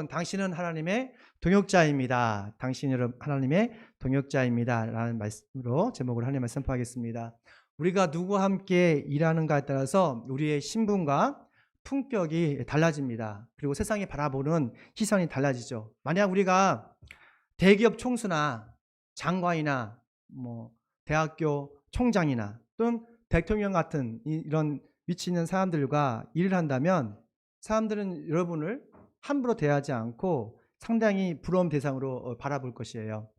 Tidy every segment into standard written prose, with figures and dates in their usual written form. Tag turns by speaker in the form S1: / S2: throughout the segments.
S1: 당신은 하나님의 동역자입니다. 당신은 하나님의 동역자입니다. 라는 말씀으로 제목을 하나님 말씀 선포하겠습니다. 우리가 누구와 함께 일하는가에 따라서 우리의 신분과 품격이 달라집니다. 그리고 세상이 바라보는 시선이 달라지죠. 만약 우리가 대기업 총수나 장관이나 대학교 총장이나 또는 대통령 같은 이런 위치 있는 사람들과 일을 한다면 사람들은 여러분을 함부로 대하지 않고 상당히 부러움 대상으로 바라볼 것이에요.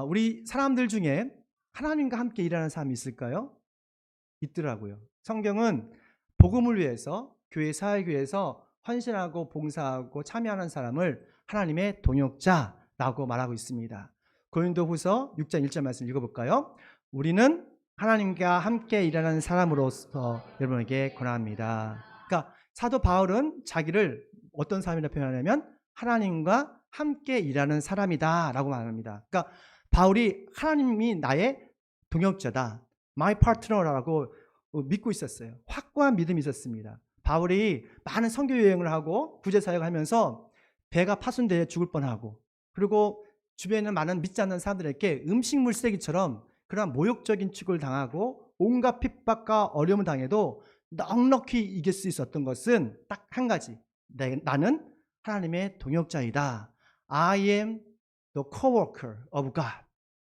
S1: 우리 사람들 중에 하나님과 함께 일하는 사람이 있을까요? 있더라고요. 성경은 복음을 위해서 교회 사회교회에서 헌신하고 봉사하고 참여하는 사람을 하나님의 동역자라고 말하고 있습니다. 고린도후서 6장 1절 말씀 읽어볼까요? 우리는 하나님과 함께 일하는 사람으로서 여러분에게 권합니다. 그러니까 사도 바울은 자기를 어떤 사람이라 표현하냐면 하나님과 함께 일하는 사람이다 라고 말합니다. 그러니까 바울이 하나님이 나의 동역자다, my partner라고 믿고 있었어요. 확고한 믿음이 있었습니다. 바울이 많은 선교 여행을 하고 구제 사역을 하면서 배가 파손되어 죽을 뻔하고, 그리고 주변에 있는 많은 믿지 않는 사람들에게 음식물 쓰레기처럼 그러한 모욕적인 취급을 당하고 온갖 핍박과 어려움을 당해도 넉넉히 이길 수 있었던 것은 딱 한 가지, 나는 하나님의 동역자이다. I am the co-worker of God.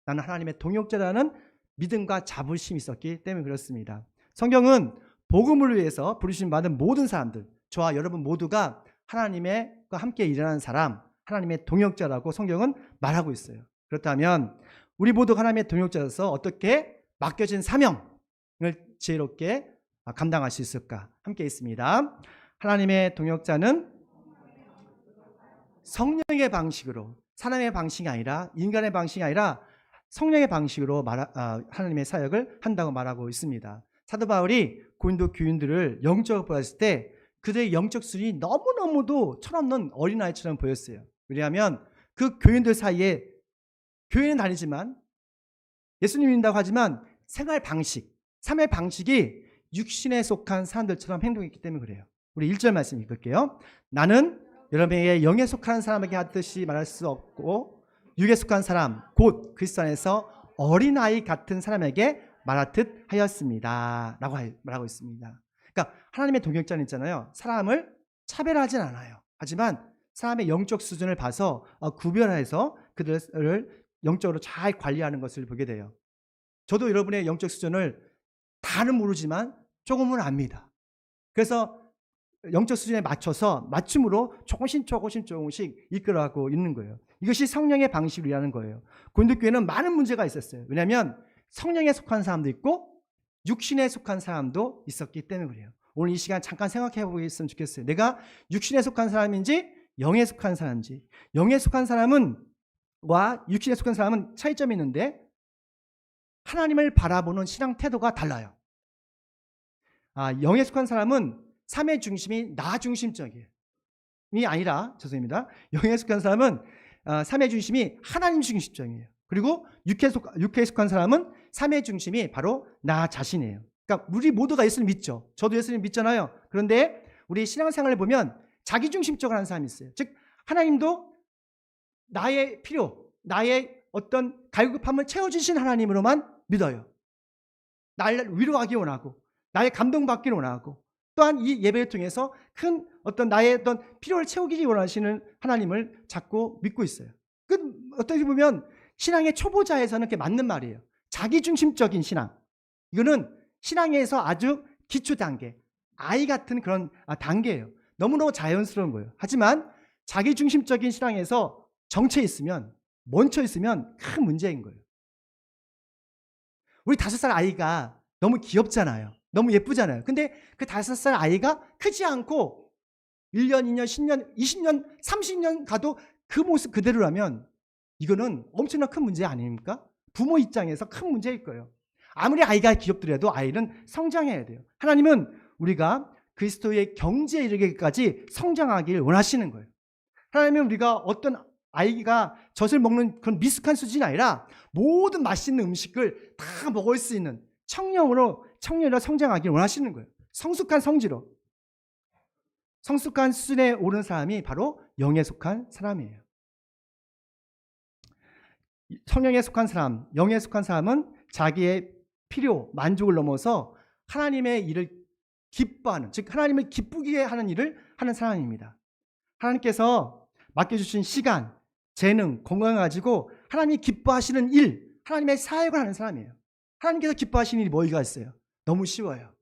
S1: 나는 하나님의 동역자라는 믿음과 자부심이 있었기 때문에 그렇습니다. 성경은 복음을 위해서 부르심 받은 모든 사람들, 저와 여러분 모두가 하나님과 함께 일하는 사람, 하나님의 동역자라고 성경은 말하고 있어요. 그렇다면 우리 모두가 하나님의 동역자로서 어떻게 맡겨진 사명을 지혜롭게 감당할 수 있을까? 함께 있습니다. 하나님의 동역자는 성령의 방식으로, 사람의 방식이 아니라 인간의 방식이 아니라 성령의 방식으로 하나님의 사역을 한다고 말하고 있습니다. 사도 바울이 고린도 교인들을 영적으로 보았을 때 그들의 영적 수준이 너무너무도 철없는 어린아이처럼 보였어요. 왜냐하면 그 교인들 사이에 교회는 다니지만 예수님 믿는다고 하지만 생활 방식, 삶의 방식이 육신에 속한 사람들처럼 행동했기 때문에 그래요. 우리 1절 말씀 읽을게요. 나는 여러분에게 영에 속한 사람에게 하듯이 말할 수 없고 육에 속한 사람 곧 그리스도 안에서 어린아이 같은 사람에게 말하듯 하였습니다 라고 말하고 있습니다. 그러니까 하나님의 동역자는 있잖아요. 사람을 차별하진 않아요. 하지만 사람의 영적 수준을 봐서 구별해서 그들을 영적으로 잘 관리하는 것을 보게 돼요. 저도 여러분의 영적 수준을 다는 모르지만 조금은 압니다. 그래서 영적 수준에 맞춰서 맞춤으로 조금씩 이끌어가고 있는 거예요. 이것이 성령의 방식으로 일하는 거예요. 고린도 교회는 많은 문제가 있었어요. 왜냐하면 성령에 속한 사람도 있고 육신에 속한 사람도 있었기 때문에 그래요. 오늘 이 시간 잠깐 생각해 보겠으면 좋겠어요. 내가 육신에 속한 사람인지 영에 속한 사람인지. 영에 속한 사람은 와 육신에 속한 사람은 차이점이 있는데 하나님을 바라보는 신앙 태도가 달라요. 영에 속한 사람은 삶의 중심이 나 중심적이에요. 이 아니라 죄송합니다. 영에 속한 사람은 삶의 중심이 하나님 중심적이에요. 그리고 육체에 속한 사람은 삶의 중심이 바로 나 자신이에요. 그러니까 우리 모두가 예수님 믿죠. 저도 예수님 믿잖아요. 그런데 우리 신앙생활을 보면 자기 중심적으로 하는 사람이 있어요. 즉 하나님도 나의 필요, 나의 어떤 갈급함을 채워주신 하나님으로만 믿어요. 나를 위로하기 원하고 나의 감동받기를 원하고 또한 이 예배를 통해서 큰 어떤 나의 어떤 필요를 채우기 원하시는 하나님을 자꾸 믿고 있어요. 어떻게 보면 신앙의 초보자에서는 그게 맞는 말이에요. 자기중심적인 신앙. 이거는 신앙에서 아주 기초 단계, 아이 같은 그런 단계예요. 너무너무 자연스러운 거예요. 하지만 자기중심적인 신앙에서 정체 있으면, 멈춰 있으면 큰 문제인 거예요. 우리 5살 아이가 너무 귀엽잖아요. 너무 예쁘잖아요. 근데 그 5살 아이가 크지 않고 1년, 2년, 10년, 20년, 30년 가도 그 모습 그대로라면 이거는 엄청난 큰 문제 아닙니까? 부모 입장에서 큰 문제일 거예요. 아무리 아이가 귀엽더라도 아이는 성장해야 돼요. 하나님은 우리가 그리스도의 경지에 이르기까지 성장하길 원하시는 거예요. 하나님은 우리가 어떤 아이가 젖을 먹는 그런 미숙한 수준이 아니라 모든 맛있는 음식을 다 먹을 수 있는 청년으로 성장하길 원하시는 거예요. 성숙한 성지로. 성숙한 수준에 오른 사람이 바로 영에 속한 사람이에요. 성령에 속한 사람, 영에 속한 사람은 자기의 필요, 만족을 넘어서 하나님의 일을 기뻐하는, 즉 하나님을 기쁘게 하는 일을 하는 사람입니다. 하나님께서 맡겨주신 시간, 재능, 건강을 가지고 하나님이 기뻐하시는 일, 하나님의 사역을 하는 사람이에요. 하나님께서 기뻐하시는 일이 뭐가 있어요? 너무 쉬워요.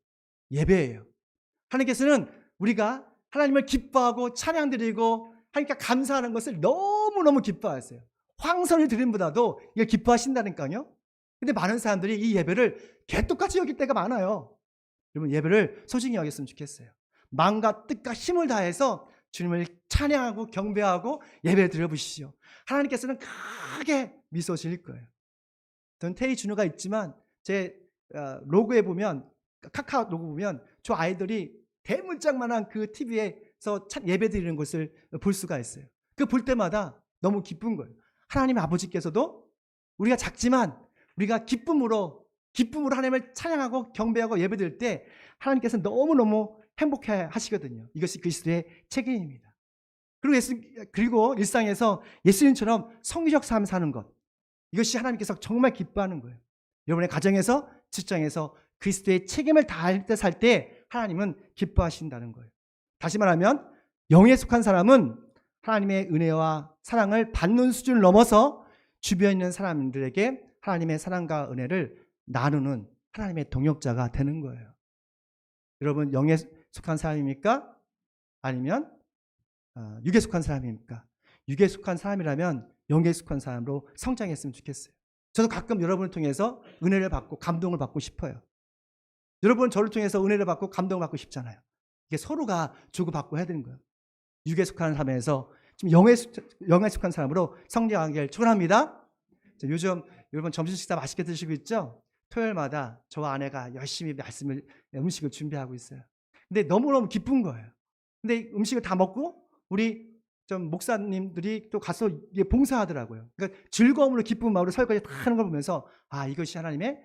S1: 예배예요. 하나님께서는 우리가 하나님을 기뻐하고 찬양드리고 하나님께 감사하는 것을 너무너무 기뻐하세요. 황선을 드림보다도 이걸 기뻐하신다니까요. 근데 많은 사람들이 이 예배를 개떡같이 여길 때가 많아요. 여러분, 예배를 소중히 여겼으면 좋겠어요. 마음과 뜻과 힘을 다해서 주님을 찬양하고 경배하고 예배 드려보시죠. 하나님께서는 크게 미소 지을 거예요. 저는 태희 준우가 있지만 제 로고에 보면, 카카오 로고 보면 저 아이들이 대문짝만한 그 TV에서 예배 드리는 것을 볼 수가 있어요. 그 볼 때마다 너무 기쁜 거예요. 하나님 아버지께서도 우리가 작지만 우리가 기쁨으로 하나님을 찬양하고 경배하고 예배 드릴 때 하나님께서 너무너무 행복해 하시거든요. 이것이 그리스도의 책임입니다. 그리고 일상에서 예수님처럼 성기적 삶 사는 것, 이것이 하나님께서 정말 기뻐하는 거예요. 여러분의 가정에서, 직장에서 그리스도의 책임을 다할 때 살 때 하나님은 기뻐하신다는 거예요. 다시 말하면 영에 속한 사람은 하나님의 은혜와 사랑을 받는 수준을 넘어서 주변에 있는 사람들에게 하나님의 사랑과 은혜를 나누는 하나님의 동역자가 되는 거예요. 여러분, 영에 속한 사람입니까? 아니면 육에 속한 사람입니까? 육에 속한 사람이라면 영에 속한 사람으로 성장했으면 좋겠어요. 저도 가끔 여러분을 통해서 은혜를 받고 감동을 받고 싶어요. 여러분 저를 통해서 은혜를 받고 감동을 받고 싶잖아요. 이게 서로가 주고받고 해야 되는 거예요. 육에 속한 사람에서 지금 영에 속한 사람으로 성장하기를 축원합니다. 요즘 여러분 점심 식사 맛있게 드시고 있죠? 토요일마다 저와 아내가 열심히 음식을 준비하고 있어요. 근데 너무너무 기쁜 거예요. 근데 음식을 다 먹고 우리 좀 목사님들이 또 가서 봉사하더라고요. 그러니까 즐거움으로 기쁜 마음으로 설거지 다 하는 걸 보면서 이것이 하나님의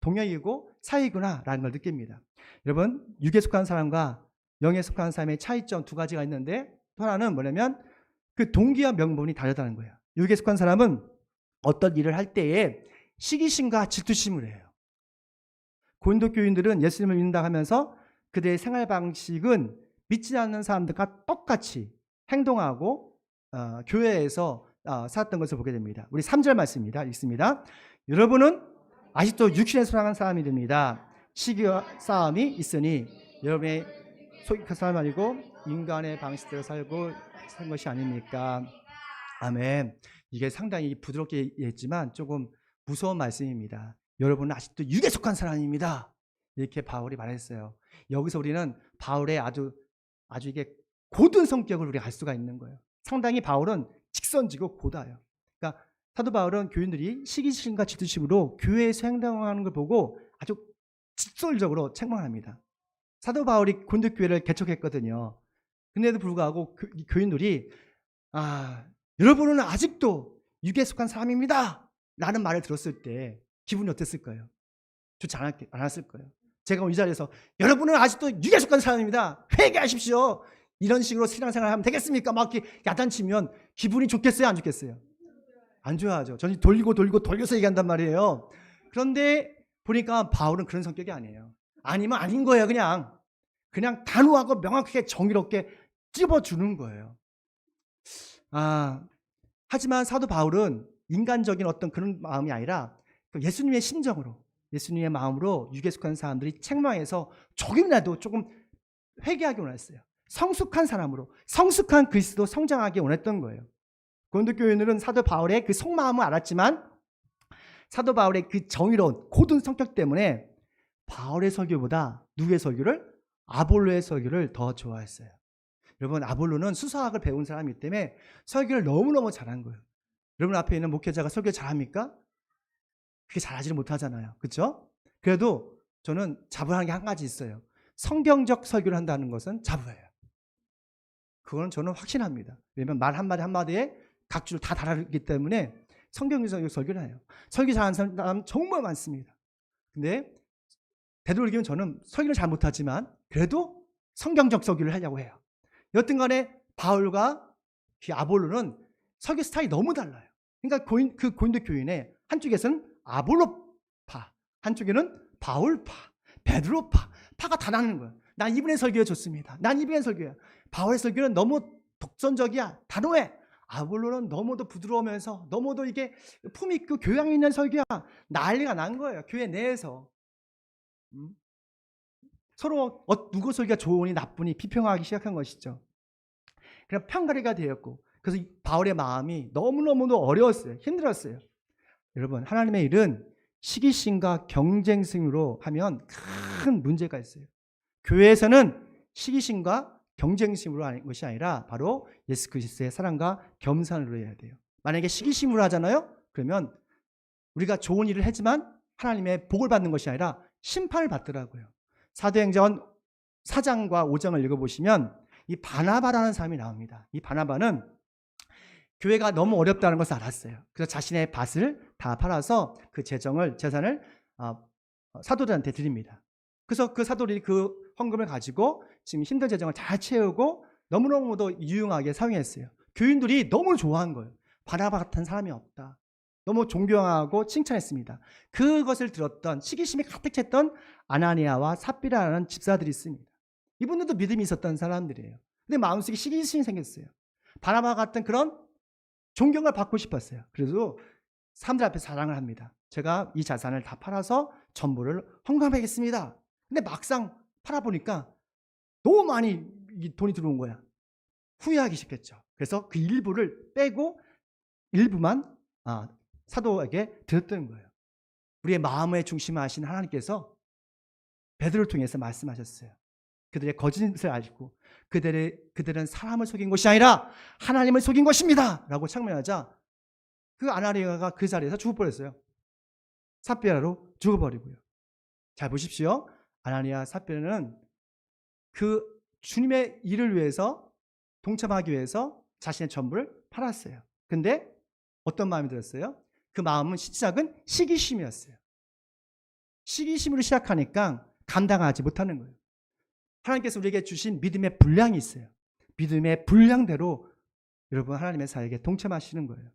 S1: 동역이고 사이구나라는 걸 느낍니다. 여러분, 육에 속한 사람과 영에 속한 사람의 차이점 두 가지가 있는데, 또 하나는 뭐냐면 그 동기와 명분이 다르다는 거예요. 육에 속한 사람은 어떤 일을 할 때에 시기심과 질투심을 해요. 고린도 교인들은 예수님을 믿는다 하면서 그들의 생활 방식은 믿지 않는 사람들과 똑같이 행동하고 교회에서 살았던 것을 보게 됩니다. 우리 3절 말씀입니다. 읽습니다. 여러분은 아직도 육신에 속한 사람이 됩니다. 시기와 싸움이 있으니 여러분의 속한 사람 아니고 인간의 방식대로 살고 산 것이 아닙니까? 아멘. 이게 상당히 부드럽게 했지만 조금 무서운 말씀입니다. 여러분은 아직도 육에 속한 사람입니다. 이렇게 바울이 말했어요. 여기서 우리는 바울의 아주 이게 고든 성격을 우리가 알 수가 있는 거예요. 상당히 바울은 직선지고 고다요. 그러니까 사도 바울은 교인들이 시기심과 질투심으로 교회에서 행동하는 걸 보고 아주 직설적으로 책망합니다. 사도 바울이 고린도 교회를 개척했거든요. 근데도 불구하고 교인들이 여러분은 아직도 육에 속한 사람입니다 라는 말을 들었을 때 기분이 어땠을까요? 좋지 않았을 거예요. 제가 이 자리에서 여러분은 아직도 육에 속한 사람입니다, 회개하십시오, 이런 식으로 신앙생활 하면 되겠습니까? 막 이렇게 야단치면 기분이 좋겠어요, 안 좋겠어요? 안 좋아하죠. 저는 돌려서 얘기한단 말이에요. 그런데 보니까 바울은 그런 성격이 아니에요. 아니면 아닌 거예요. 그냥 단호하고 명확하게 정의롭게 찝어주는 거예요. 하지만 사도 바울은 인간적인 어떤 그런 마음이 아니라 예수님의 심정으로, 예수님의 마음으로 육에 속한 사람들이 책망해서 조금이라도 조금 회개하기 원했어요. 성숙한 사람으로, 성숙한 그리스도 성장하기 원했던 거예요. 고린도 교인들은 사도 바울의 그 속마음을 알았지만 사도 바울의 그 정의로운 고든 성격 때문에 바울의 설교보다 누구의 설교를? 아볼로의 설교를 더 좋아했어요. 여러분, 아볼로는 수사학을 배운 사람이기 때문에 설교를 너무너무 잘한 거예요. 여러분 앞에 있는 목회자가 설교 잘합니까? 그렇게 잘하지는 못하잖아요. 그렇죠? 그래도 저는 자부하는 게 한 가지 있어요. 성경적 설교를 한다는 것은 자부예요. 그거는 저는 확신합니다. 왜냐하면 말 한마디 한마디에 각주를 다 다르기 때문에 성경적 설교를 해요. 설교 잘하는 사람 정말 많습니다. 근데 되도록이면 저는 설교를 잘 못하지만 그래도 성경적 설교를 하려고 해요. 여튼 간에 바울과 아볼로는 설교 스타일이 너무 달라요. 그러니까 고린도 교인의 한쪽에서는 아볼로파, 한쪽에는 바울파, 베드로파, 파가 다 나는 거예요. 난 이분의 설교가 좋습니다. 난 이분의 설교야. 바울의 설교는 너무 독선적이야, 단호해. 아볼로는 너무도 부드러우면서 너무도 이게 품 있고 교양 있는 설교야. 난리가 난 거예요. 교회 내에서. 서로 누구 설교가 좋으니 나쁘니 비평하기 시작한 것이죠. 그냥 편가리가 되었고, 그래서 바울의 마음이 너무너무도 어려웠어요. 힘들었어요. 여러분, 하나님의 일은 시기심과 경쟁심으로 하면 큰 문제가 있어요. 교회에서는 시기심과 경쟁심으로 하는 것이 아니라 바로 예수 그리스도의 사랑과 겸손으로 해야 돼요. 만약에 시기심으로 하잖아요. 그러면 우리가 좋은 일을 했지만 하나님의 복을 받는 것이 아니라 심판을 받더라고요. 사도행전 4장과 5장을 읽어보시면 이 바나바라는 사람이 나옵니다. 이 바나바는 교회가 너무 어렵다는 것을 알았어요. 그래서 자신의 밭을 다 팔아서 그 재산을 사도들한테 드립니다. 그래서 그 사도들이 그 헌금을 가지고 지금 힘든 재정을 잘 채우고 너무너무도 유용하게 사용했어요. 교인들이 너무 좋아한 거예요. 바나바 같은 사람이 없다. 너무 존경하고 칭찬했습니다. 그것을 들었던 시기심이 가득 찼던 아나니아와 삽비라라는 집사들이 있습니다. 이분들도 믿음이 있었던 사람들이에요. 근데 마음속에 시기심이 생겼어요. 바나바 같은 그런 존경을 받고 싶었어요. 그래서 사람들 앞에 자랑을 합니다. 제가 이 자산을 다 팔아서 전부를 헌금하겠습니다. 근데 막상 팔아보니까 너무 많이 돈이 들어온 거야. 후회하기 시작했죠. 그래서 그 일부를 빼고 일부만 사도에게 드렸던 거예요. 우리의 마음의 중심을 아신 하나님께서 베드로를 통해서 말씀하셨어요. 그들의 거짓을 알고 그들은 사람을 속인 것이 아니라 하나님을 속인 것입니다 라고 창명하자 그 아나니아가 그 자리에서 죽어버렸어요. 삽비라로 죽어버리고요. 잘 보십시오. 아나니아 삽비라는 그 주님의 일을 위해서 동참하기 위해서 자신의 전부를 팔았어요. 근데 어떤 마음이 들었어요? 그 마음은 시작은 시기심이었어요. 시기심으로 시작하니까 감당하지 못하는 거예요. 하나님께서 우리에게 주신 믿음의 분량이 있어요. 믿음의 분량대로 여러분 하나님의 사역에 동참하시는 거예요.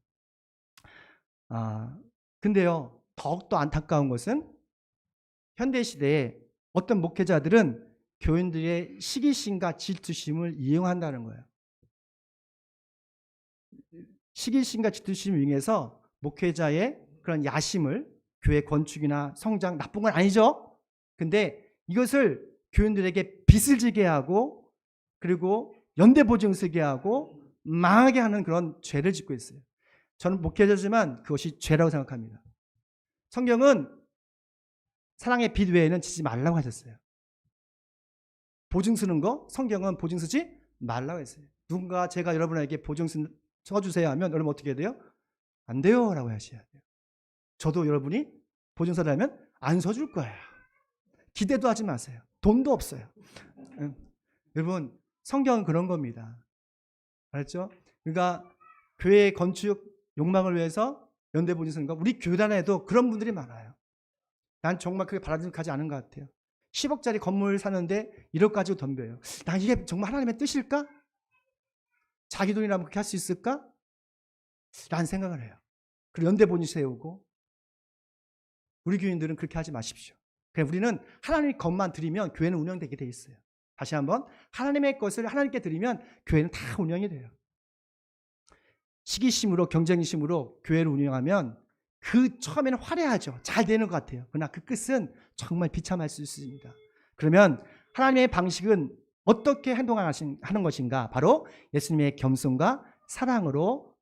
S1: 근데요, 더욱더 안타까운 것은 현대시대에 어떤 목회자들은 교인들의 시기심과 질투심을 이용한다는 거예요. 시기심과 질투심을 이용해서 목회자의 그런 야심을 교회 건축이나 성장, 나쁜 건 아니죠. 근데 이것을 교인들에게 빚을 지게 하고 그리고 연대보증 쓰게 하고 망하게 하는 그런 죄를 짓고 있어요. 저는 목회자지만 그것이 죄라고 생각합니다. 성경은 사랑의 빚 외에는 지지 말라고 하셨어요. 보증 쓰는 거 성경은 보증 쓰지 말라고 했어요. 누군가 제가 여러분에게 보증 써주세요 하면 여러분 어떻게 해야 돼요? 안 돼요 라고 하셔야 돼요. 저도 여러분이 보증 서라면 안 서줄 거예요. 기대도 하지 마세요. 돈도 없어요. 여러분 성경은 그런 겁니다. 알았죠? 그러니까 교회 건축 욕망을 위해서 연대보증 쓰는 거 우리 교단에도 그런 분들이 많아요. 난 정말 그게 바람직하지 않은 것 같아요. 10억짜리 건물 사는데 1억 가지고 덤벼요. 난 이게 정말 하나님의 뜻일까? 자기 돈이라면 그렇게 할 수 있을까? 라는 생각을 해요. 그리고 연대보증 세우고 우리 교인들은 그렇게 하지 마십시오. 그냥 우리는 하나님의 것만 드리면 교회는 운영되게 돼 있어요. 다시 한번 하나님의 것을 하나님께 드리면 교회는 다 운영이 돼요. 시기심으로 경쟁심으로 교회를 운영하면 그 처음에는 화려하죠. 잘 되는 것 같아요. 그러나 그 끝은 정말 비참할 수 있습니다. 그러면 하나님의 방식은 어떻게 행동하는 것인가? 바로 예수님의 겸손과 사랑으로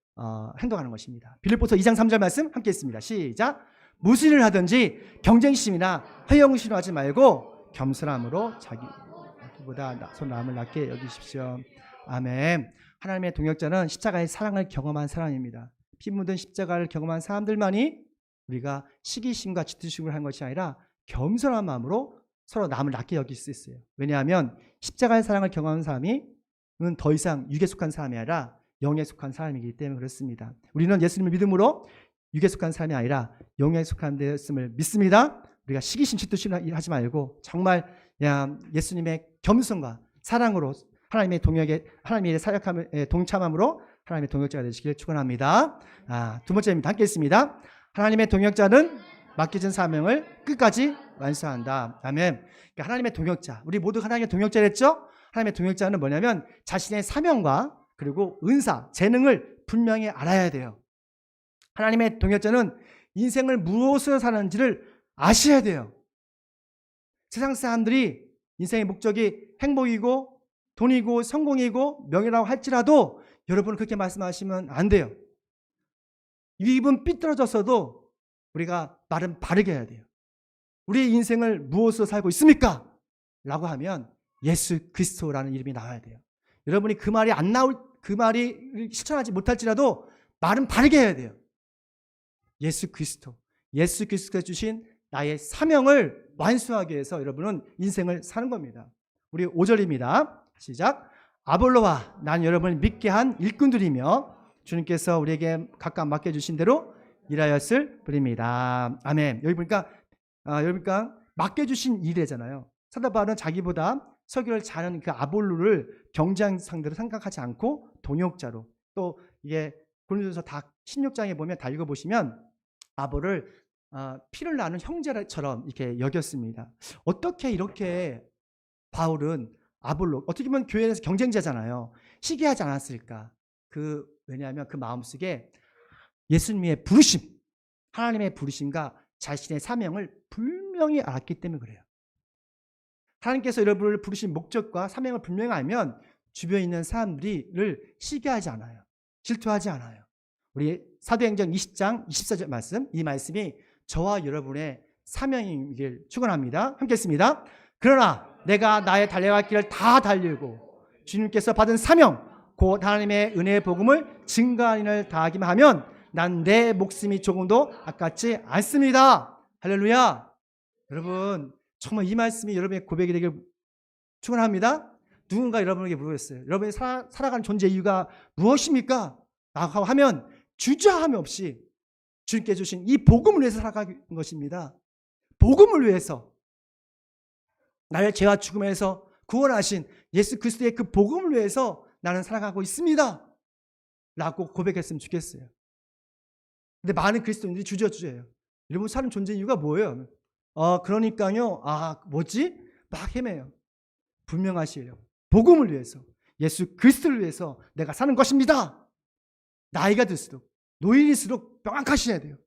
S1: 행동하는 것입니다. 빌립보서 2장 3절 말씀 함께 읽습니다. 시작. 무슨 일을 하든지 경쟁심이나 허영심을 하지 말고 겸손함으로 자기보다 손 남을 낮게 여기십시오. 아멘. 하나님의 동역자는 십자가의 사랑을 경험한 사람입니다. 피 묻은 십자가를 경험한 사람들만이 우리가 시기심과 질투심을 한 것이 아니라 겸손한 마음으로 서로 남을 낮게 여길 수 있어요. 왜냐하면 십자가의 사랑을 경험한 사람이 더 이상 육에 속한 사람이 아니라 영에 속한 사람이기 때문에 그렇습니다. 우리는 예수님을 믿음으로 육에 속한 사람이 아니라 영에 속한 되었음을 믿습니다. 우리가 시기심 질투심 하지 말고 정말 예수님의 겸손과 사랑으로 하나님의 동역에 하나님의 사역함에 동참함으로 하나님의 동역자가 되시길 축원합니다. 두 번째입니다. 함께 있습니다. 하나님의 동역자는 맡겨진 사명을 끝까지 완수한다. 아멘. 그러니까 하나님의 동역자, 우리 모두 하나님의 동역자랬죠? 하나님의 동역자는 뭐냐면 자신의 사명과 그리고 은사, 재능을 분명히 알아야 돼요. 하나님의 동역자는 인생을 무엇으로 사는지를 아셔야 돼요. 세상 사람들이 인생의 목적이 행복이고 돈이고 성공이고 명예라고 할지라도 여러분은 그렇게 말씀하시면 안 돼요. 입은 삐뚤어졌어도 우리가 말은 바르게 해야 돼요. 우리의 인생을 무엇으로 살고 있습니까? 라고 하면 예수 그리스도라는 이름이 나와야 돼요. 여러분이 그 말이 안 나올, 그 말이 실천하지 못할지라도 말은 바르게 해야 돼요. 예수 그리스도, 예수 그리스도가 주신 나의 사명을 완수하기 위해서 여러분은 인생을 사는 겁니다. 우리 5절입니다. 시작. 아볼로와 난 여러분을 믿게 한 일꾼들이며 주님께서 우리에게 각각 맡겨주신 대로 일하였을 뿐입니다. 아멘. 여기 보니까 여러분과 맡겨주신 일이잖아요. 사도 바울은 자기보다 설교를 잘하는 그 아볼로를 경쟁 상대로 생각하지 않고 동역자로, 또 이게 고린도서 다 16장에 보면 다 읽어보시면 아볼을 피를 나눈 형제처럼 이렇게 여겼습니다. 어떻게 이렇게 바울은 아볼로, 어떻게 보면 교회 안에서 경쟁자잖아요. 시기하지 않았을까? 왜냐하면 그 마음속에 예수님의 부르심, 하나님의 부르심과 자신의 사명을 분명히 알았기 때문에 그래요. 하나님께서 여러분을 부르신 목적과 사명을 분명히 알면 주변에 있는 사람들을 시기하지 않아요. 질투하지 않아요. 우리 사도행전 20장 24절 말씀, 이 말씀이 저와 여러분의 사명이길 축원합니다. 함께 했습니다. 그러나 내가 나의 달려갈 길을 다 달리고 주님께서 받은 사명, 곧 하나님의 은혜의 복음을 증거하는 일을 다하기만 하면 난 내 목숨이 조금도 아깝지 않습니다. 할렐루야. 여러분, 정말 이 말씀이 여러분의 고백이 되길 축원합니다. 누군가 여러분에게 물어봤어요. 여러분이 살아가는 존재 이유가 무엇입니까? 라고 하면 주저함이 없이 주님께 주신 이 복음을 위해서 살아가는 것입니다. 복음을 위해서, 나를 죄와 죽음에서 구원하신 예수 그리스도의 그 복음을 위해서 나는 살아가고 있습니다. 라고 고백했으면 좋겠어요. 근데 많은 그리스도인들이 주저주저해요. 여러분 사는 존재 이유가 뭐예요? 그러니까요. 뭐지? 막 헤매요. 분명하시에요. 복음을 위해서, 예수 그리스도를 위해서 내가 사는 것입니다. 나이가 들수록, 노인일수록 명확하셔야 돼요.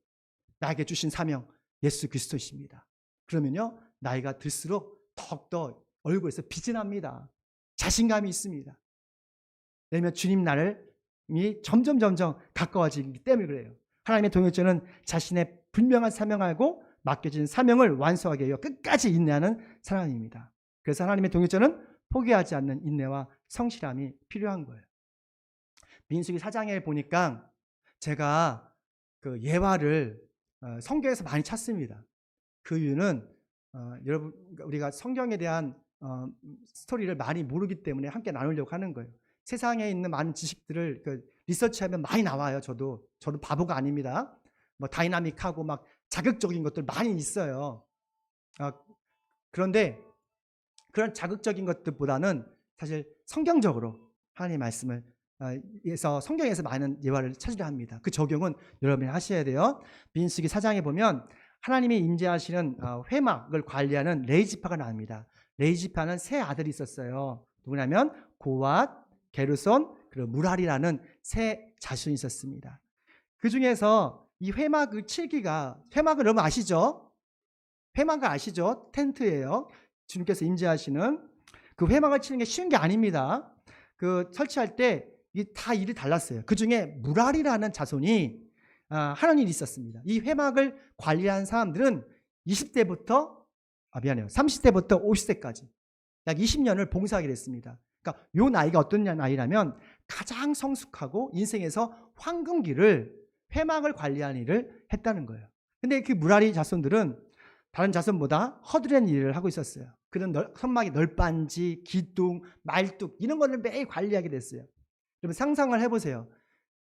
S1: 나에게 주신 사명, 예수 그리스도이십니다. 그러면요, 나이가 들수록 더욱더 얼굴에서 빛이 납니다. 자신감이 있습니다. 왜냐하면 주님 나를 점점 가까워지기 때문에 그래요. 하나님의 동역자는 자신의 분명한 사명을 알고 맡겨진 사명을 완수하게 해요. 끝까지 인내하는 사람입니다. 그래서 하나님의 동역자는 포기하지 않는 인내와 성실함이 필요한 거예요. 민수기 4장에 보니까 제가 그 예화를 성경에서 많이 찾습니다. 그 이유는 여러분, 우리가 성경에 대한 스토리를 많이 모르기 때문에 함께 나누려고 하는 거예요. 세상에 있는 많은 지식들을 리서치하면 많이 나와요. 저도 바보가 아닙니다. 뭐 다이나믹하고 막 자극적인 것들 많이 있어요. 그런데 그런 자극적인 것들보다는 사실 성경적으로 하나님의 말씀을 성경에서 많은 예화를 찾으려 합니다. 그 적용은 여러분이 하셔야 돼요. 민수기 4장에 보면 하나님이 임재하시는 회막을 관리하는 레이지파가 나옵니다. 레이지파는 세 아들이 있었어요. 누구냐면 고앗, 게르손, 그리고 무랄이라는 세 자손이 있었습니다. 그 중에서 이 회막을 칠기가, 회막을 여러분 아시죠? 회막을 아시죠? 텐트예요. 주님께서 임재하시는 그 회막을 치는 게 쉬운 게 아닙니다. 설치할 때 다 일이 달랐어요. 그 중에 무랄이라는 자손이 하는 일이 있었습니다. 이 회막을 관리한 사람들은 30대부터 50세까지 약 20년을 봉사하게 됐습니다. 그러니까 요 나이가 어떤 나이라면 가장 성숙하고 인생에서 황금기를 회막을 관리하는 일을 했다는 거예요. 근데 그 무라리 자손들은 다른 자손보다 허드렛 일을 하고 있었어요. 그런 선막의 널빤지, 기둥, 말뚝 이런 거를 매일 관리하게 됐어요. 여러분 상상을 해보세요.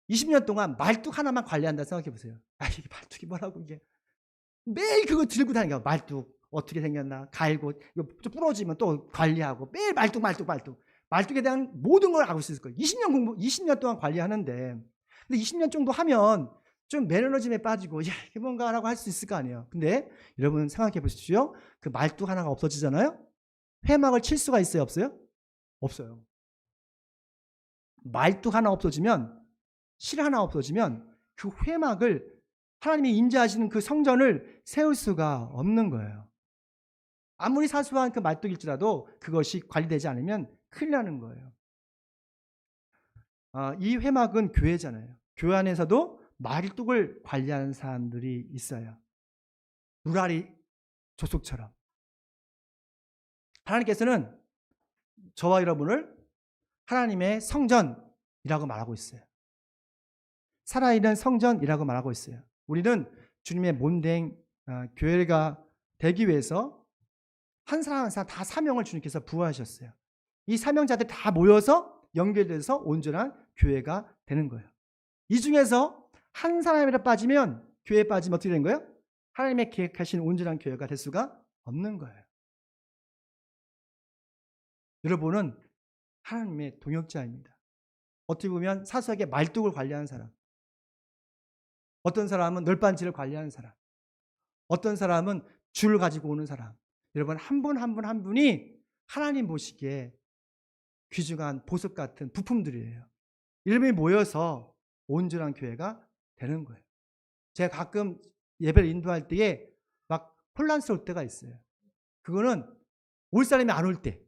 S1: 20년 동안 말뚝 하나만 관리한다 생각해 보세요. 이게 말뚝이 뭐라고 이게. 매일 그거 들고 다니는 거야. 말뚝 어떻게 생겼나 갈고 이거 좀 부러지면 또 관리하고 매일 말뚝 말뚝에 대한 모든 걸 알고 있을 거예요. 20년 동안 관리하는데. 근데 20년 정도 하면 좀 매너리즘에 빠지고, 야, 이게 뭔가라고 할 수 있을 거 아니에요. 근데 여러분 생각해 보십시오. 그 말뚝 하나가 없어지잖아요? 회막을 칠 수가 있어요? 없어요? 없어요. 말뚝 하나 없어지면, 실 하나 없어지면 그 회막을, 하나님이 임재하시는 그 성전을 세울 수가 없는 거예요. 아무리 사소한 그 말뚝일지라도 그것이 관리되지 않으면 큰일 나는 거예요. 이 회막은 교회잖아요. 교회 안에서도 말뚝을 관리하는 사람들이 있어요. 무라리 조속처럼. 하나님께서는 저와 여러분을 하나님의 성전이라고 말하고 있어요. 살아있는 성전이라고 말하고 있어요. 우리는 주님의 몸된 교회가 되기 위해서 한 사람 한 사람 다 사명을 주님께서 부여하셨어요. 이 사명자들이 다 모여서 연결돼서 온전한 교회가 되는 거예요. 이 중에서 한 사람이라 빠지면, 교회에 빠지면 어떻게 되는 거예요? 하나님의 계획하신 온전한 교회가 될 수가 없는 거예요. 여러분은 하나님의 동역자입니다. 어떻게 보면 사수하게 말뚝을 관리하는 사람, 어떤 사람은 널빤지를 관리하는 사람, 어떤 사람은 줄을 가지고 오는 사람, 여러분 한 분 한 분 한 분이 하나님 보시기에 귀중한 보석 같은 부품들이에요. 이름이 모여서 온전한 교회가 되는 거예요. 제가 가끔 예배를 인도할 때에 막 혼란스러울 때가 있어요. 그거는 올 사람이 안 올 때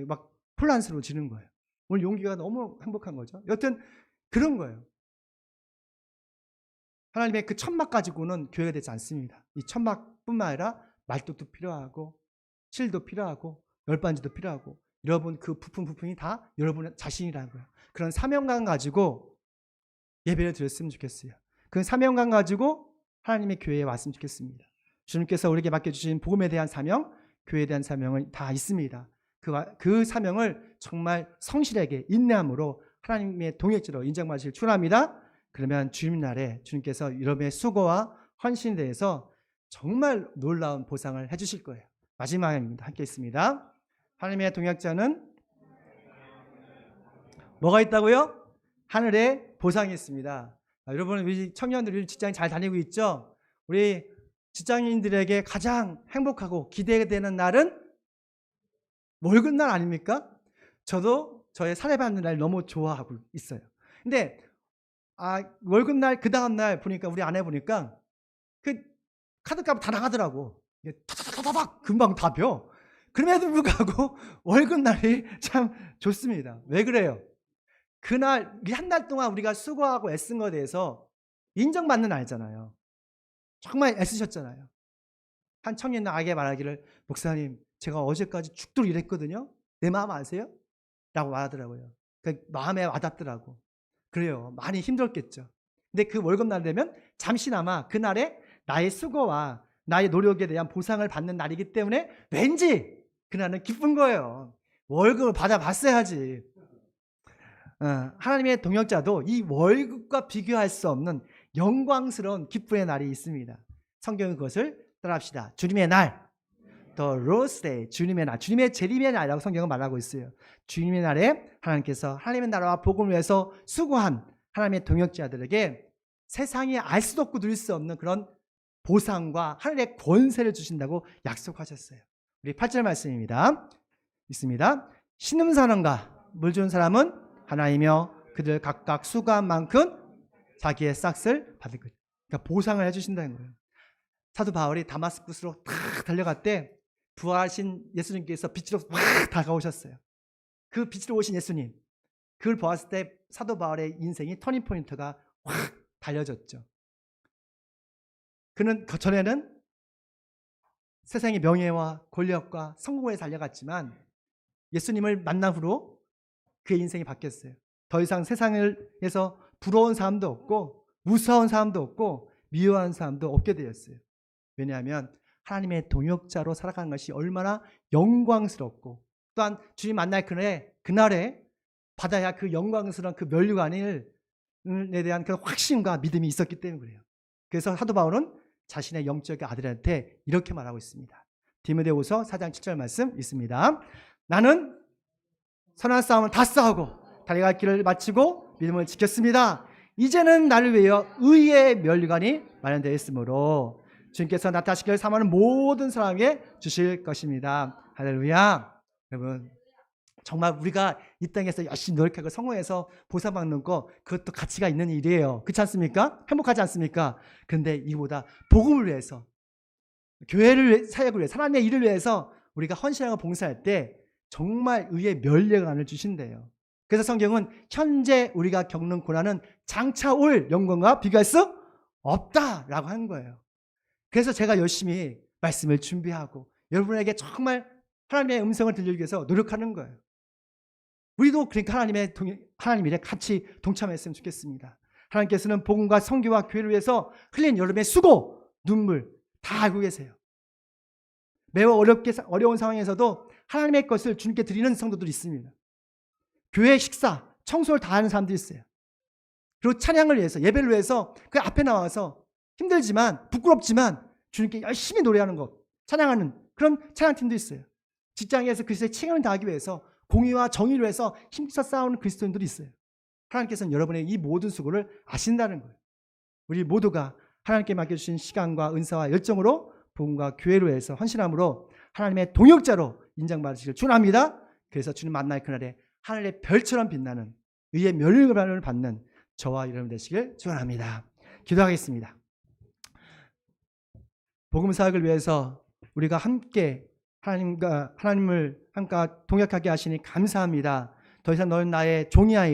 S1: 막 혼란스러워지는 거예요. 오늘 용기가 너무 행복한 거죠. 여튼 그런 거예요. 하나님의 그 천막 가지고는 교회가 되지 않습니다. 이 천막뿐만 아니라 말뚝도 필요하고 실도 필요하고 열반지도 필요하고, 여러분 그 부품이 다 여러분 자신이라고요. 그런 사명감 가지고 예배를 드렸으면 좋겠어요. 그 사명감 가지고 하나님의 교회에 왔으면 좋겠습니다. 주님께서 우리에게 맡겨주신 복음에 대한 사명, 교회에 대한 사명은 다 있습니다. 그 사명을 정말 성실하게 인내함으로 하나님의 동역자로 인정받으시길 축원합니다. 그러면 주님날에 주님께서 여러분의 수고와 헌신에 대해서 정말 놀라운 보상을 해주실 거예요. 마지막입니다. 함께 있습니다. 하나님의 동역자는 뭐가 있다고요? 하늘에 보상이 있습니다. 여러분, 우리 청년들이 직장 잘 다니고 있죠? 우리 직장인들에게 가장 행복하고 기대되는 날은 월급날 아닙니까? 저도 저의 사례받는 날 너무 좋아하고 있어요. 근데 월급날 그 다음날 보니까, 우리 아내 보니까 그 카드값 다 나가더라고. 이게 타다다다닥 금방 다 벼. 그럼에도 불구하고 월급날이 참 좋습니다. 왜 그래요? 그날 한 달 동안 우리가 수고하고 애쓴 것에 대해서 인정받는 날잖아요. 정말 애쓰셨잖아요. 한 청년 나에게 말하기를, 목사님 제가 어제까지 죽도록 일했거든요. 내 마음 아세요? 라고 말하더라고요. 그 마음에 와닿더라고. 그래요. 많이 힘들었겠죠. 근데 그 월급날 되면 잠시나마 그날에 나의 수고와 나의 노력에 대한 보상을 받는 날이기 때문에 왠지 그날은 기쁜 거예요. 월급을 받아봤어야지. 하나님의 동역자도 이 월급과 비교할 수 없는 영광스러운 기쁨의 날이 있습니다. 성경은 그것을 따라합시다. 주님의 날, The Lord's Day, 주님의 날, 주님의 재림의 날이라고 성경은 말하고 있어요. 주님의 날에 하나님께서 하나님의 나라와 복음을 위해서 수고한 하나님의 동역자들에게 세상이 알 수도 없고 누릴 수 없는 그런 보상과 하늘의 권세를 주신다고 약속하셨어요. 우리 8절 말씀입니다. 있습니다. 신음사람과 물 주는 사람은 하나이며 그들 각각 수고한 만큼 자기의 싹을 받을 거예요. 그러니까 보상을 해주신다는 거예요. 사도 바울이 다마스쿠스로 탁 달려갈 때 부활하신 예수님께서 빛으로 확 다가오셨어요. 그 빛으로 오신 예수님, 그걸 보았을 때 사도 바울의 인생이 터닝포인트가 확 달려졌죠. 그는 전에는 세상의 명예와 권력과 성공에 달려갔지만 예수님을 만난 후로 그의 인생이 바뀌었어요. 더 이상 세상에서 부러운 사람도 없고 무서운 사람도 없고 미워하는 사람도 없게 되었어요. 왜냐하면 하나님의 동역자로 살아가는 것이 얼마나 영광스럽고, 또한 주님 만날 그날에 받아야 그 영광스러운 그 면류관에 대한 그 확신과 믿음이 있었기 때문에 그래요. 그래서 사도 바울은 자신의 영적 아들한테 이렇게 말하고 있습니다. 디모데후서 4장 7절 말씀 있습니다. 나는 선한 싸움을 다 싸우고 달려갈 길을 마치고 믿음을 지켰습니다. 이제는 나를 위하여 의의 면류관이 마련되어 있으므로 주님께서 나타나시기를 사모하는 모든 사람에게 주실 것입니다. 할렐루야. 여러분, 정말 우리가 이 땅에서 열심히 노력하고 성공해서 보상받는 거, 그것도 가치가 있는 일이에요. 그렇지 않습니까? 행복하지 않습니까? 그런데 이보다 복음을 위해서, 교회를 사역을 위해서, 하나님의 일을 위해서 우리가 헌신하고 봉사할 때 정말 의의 면류관을 주신대요. 그래서 성경은 현재 우리가 겪는 고난은 장차 올 영광과 비교할 수 없다라고 하는 거예요. 그래서 제가 열심히 말씀을 준비하고 여러분에게 정말 하나님의 음성을 들리기 위해서 노력하는 거예요. 우리도 그러니까 하나님 일에 같이 동참했으면 좋겠습니다. 하나님께서는 복음과 선교와 교회를 위해서 흘린 여러분의 수고, 눈물 다 알고 계세요. 매우 어려운 상황에서도 하나님의 것을 주님께 드리는 성도들이 있습니다. 교회 식사, 청소를 다 하는 사람들이 있어요. 그리고 찬양을 위해서, 예배를 위해서 그 앞에 나와서 힘들지만 부끄럽지만 주님께 열심히 노래하는 것, 찬양하는 그런 찬양팀도 있어요. 직장에서 그리스도의 책임을 다하기 위해서 공의와 정의를 위해서 힘써 싸우는 그리스도인들이 있어요. 하나님께서는 여러분의 이 모든 수고를 아신다는 거예요. 우리 모두가 하나님께 맡겨주신 시간과 은사와 열정으로 복음과 교회를 위해서 헌신함으로 하나님의 동역자로 인정받으시길 축원합니다. 그래서 주님 만날 그날에 하늘의 별처럼 빛나는 의의 면류관을 받는 저와 여러분 되시길 축원합니다. 기도하겠습니다. 복음 사역을 위해서 우리가 함께 하나님을 함께 동역하게 하시니 감사합니다. 더 이상 너는 나의 종이 아니라